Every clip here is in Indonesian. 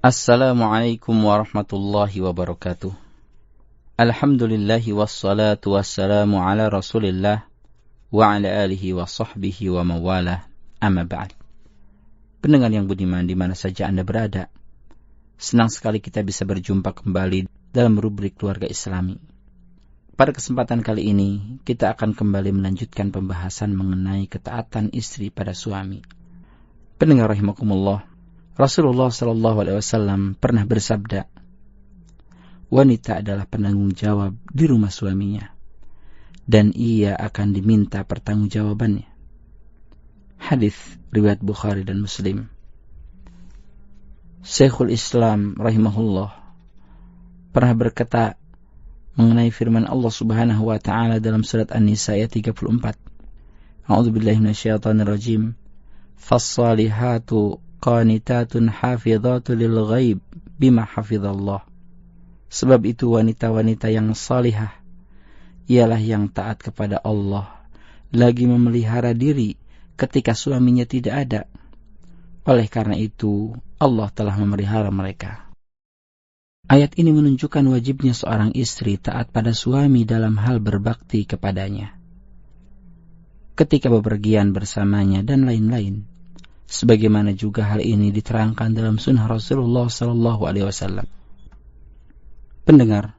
Assalamualaikum warahmatullahi wabarakatuh. Alhamdulillahi wassalatu wassalamu ala rasulillah wa ala alihi wa sahbihi wa mawalah, amma ba'd. Pendengar yang budiman di mana saja Anda berada, senang sekali kita bisa berjumpa kembali dalam rubrik Keluarga Islami. Pada kesempatan kali ini, kita akan kembali melanjutkan pembahasan mengenai ketaatan istri pada suami. Pendengar rahimakumullah, Rasulullah SAW pernah bersabda, wanita adalah penanggung jawab di rumah suaminya, dan ia akan diminta pertanggungjawabannya. Hadis riwayat Bukhari dan Muslim. Syekhul Islam rahimahullah pernah berkata mengenai firman Allah Subhanahu wa taala dalam surat An-Nisa ayat 34. A'udzubillahi minasyaitonir rajim. Fas-salihatu qanitatun hafizatu lil ghaib bima hafizallah. Sebab itu wanita-wanita yang salihah ialah yang taat kepada Allah, lagi memelihara diri ketika suaminya tidak ada. Oleh karena itu Allah telah memelihara mereka. Ayat ini menunjukkan wajibnya seorang istri taat pada suami dalam hal berbakti kepadanya, ketika bepergian bersamanya dan lain-lain. Sebagaimana juga hal ini diterangkan dalam sunnah Rasulullah SAW. Pendengar,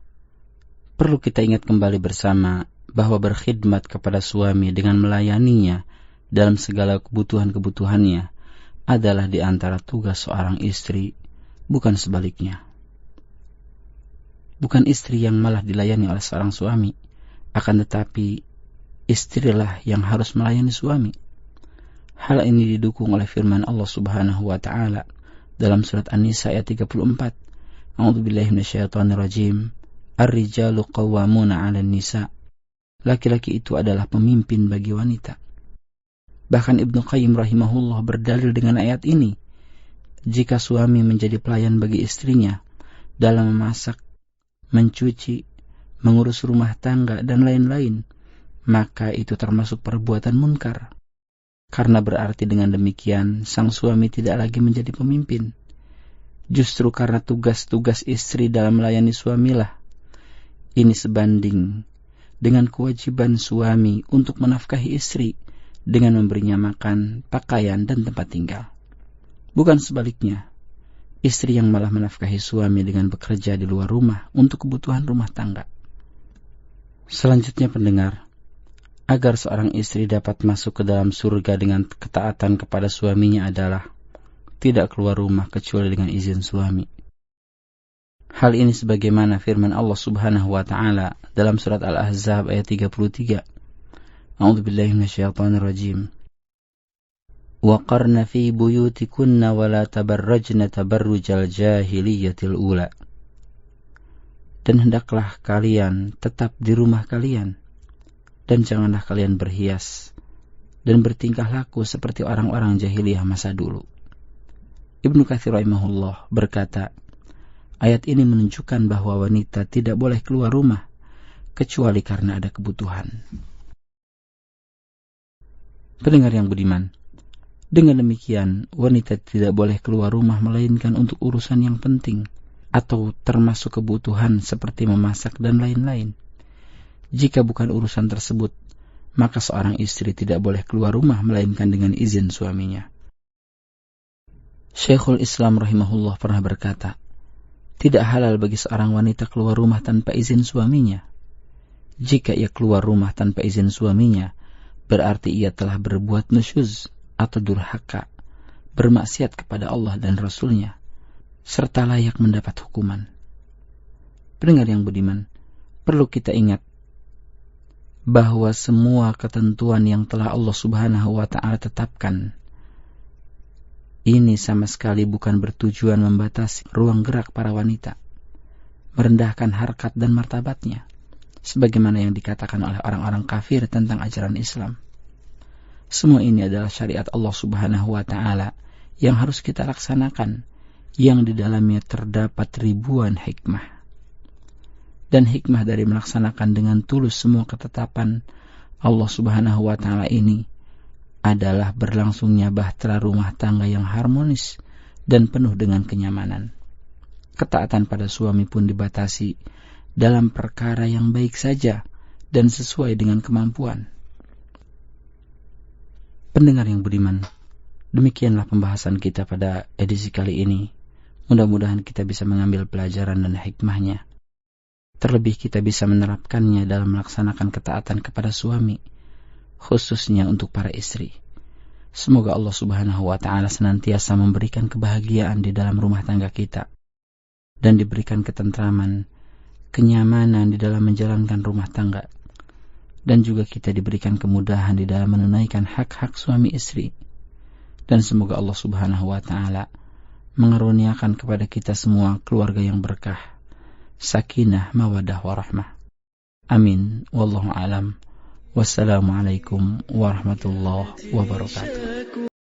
perlu kita ingat kembali bersama bahwa berkhidmat kepada suami dengan melayaninya dalam segala kebutuhan-kebutuhannya adalah di antara tugas seorang istri, bukan sebaliknya. Bukan istri yang malah dilayani oleh seorang suami, akan tetapi istrilah yang harus melayani suami. Hal ini didukung oleh firman Allah Subhanahu wa taala dalam surat An-Nisa ayat 34. A'udzubillahi minasyaitonir rajim. Ar-rijalu qawwamuna 'alan nisa. Laki-laki itu adalah pemimpin bagi wanita. Bahkan Ibnu Qayyim rahimahullah berdalil dengan ayat ini. Jika suami menjadi pelayan bagi istrinya dalam memasak, mencuci, mengurus rumah tangga dan lain-lain, maka itu termasuk perbuatan munkar. Karena berarti dengan demikian sang suami tidak lagi menjadi pemimpin. Justru karena tugas-tugas istri dalam melayani suamilah ini sebanding dengan kewajiban suami untuk menafkahi istri dengan memberinya makan, pakaian, dan tempat tinggal. Bukan sebaliknya, istri yang malah menafkahi suami dengan bekerja di luar rumah untuk kebutuhan rumah tangga. Selanjutnya pendengar, agar seorang istri dapat masuk ke dalam surga dengan ketaatan kepada suaminya adalah tidak keluar rumah kecuali dengan izin suami. Hal ini sebagaimana firman Allah Subhanahu wa taala dalam surat Al-Ahzab ayat 33. A'udzubillahi minasyaitonir rajim. Wa qarna fi buyutikunna wa la tabarrajna tabarrujal jahiliyatil ula. Dan hendaklah kalian tetap di rumah kalian, dan janganlah kalian berhias dan bertingkah laku seperti orang-orang jahiliyah masa dulu. Ibnu Katsir rahimahullah berkata, ayat ini menunjukkan bahwa wanita tidak boleh keluar rumah kecuali karena ada kebutuhan. Pendengar yang budiman, dengan demikian wanita tidak boleh keluar rumah melainkan untuk urusan yang penting atau termasuk kebutuhan seperti memasak dan lain-lain. Jika bukan urusan tersebut, maka seorang istri tidak boleh keluar rumah melainkan dengan izin suaminya. Syekhul Islam rahimahullah pernah berkata, tidak halal bagi seorang wanita keluar rumah tanpa izin suaminya. Jika ia keluar rumah tanpa izin suaminya, berarti ia telah berbuat nusyuz atau durhaka, bermaksiat kepada Allah dan Rasul-Nya, serta layak mendapat hukuman. Pendengar yang budiman, perlu kita ingat bahwa semua ketentuan yang telah Allah Subhanahu wa taala tetapkan ini sama sekali bukan bertujuan membatasi ruang gerak para wanita, merendahkan harkat dan martabatnya, sebagaimana yang dikatakan oleh orang-orang kafir tentang ajaran Islam. Semua ini adalah syariat Allah Subhanahu wa taala yang harus kita laksanakan, yang di dalamnya terdapat ribuan hikmah. Dan hikmah dari melaksanakan dengan tulus semua ketetapan Allah Subhanahu wa taala ini adalah berlangsungnya bahtera rumah tangga yang harmonis dan penuh dengan kenyamanan. Ketaatan pada suami pun dibatasi dalam perkara yang baik saja dan sesuai dengan kemampuan. Pendengar yang budiman, demikianlah pembahasan kita pada edisi kali ini. Mudah-mudahan kita bisa mengambil pelajaran dan hikmahnya. Terlebih kita bisa menerapkannya dalam melaksanakan ketaatan kepada suami, khususnya untuk para istri. Semoga Allah Subhanahu wa Ta'ala senantiasa memberikan kebahagiaan di dalam rumah tangga kita, dan diberikan ketentraman, kenyamanan di dalam menjalankan rumah tangga, dan juga kita diberikan kemudahan di dalam menunaikan hak-hak suami istri. Dan semoga Allah Subhanahu wa Ta'ala mengaruniakan kepada kita semua keluarga yang berkah, sakinah, mawadah, warahmah. Amin. Wallahu a'lam. Wassalamualaikum warahmatullahi wabarakatuh.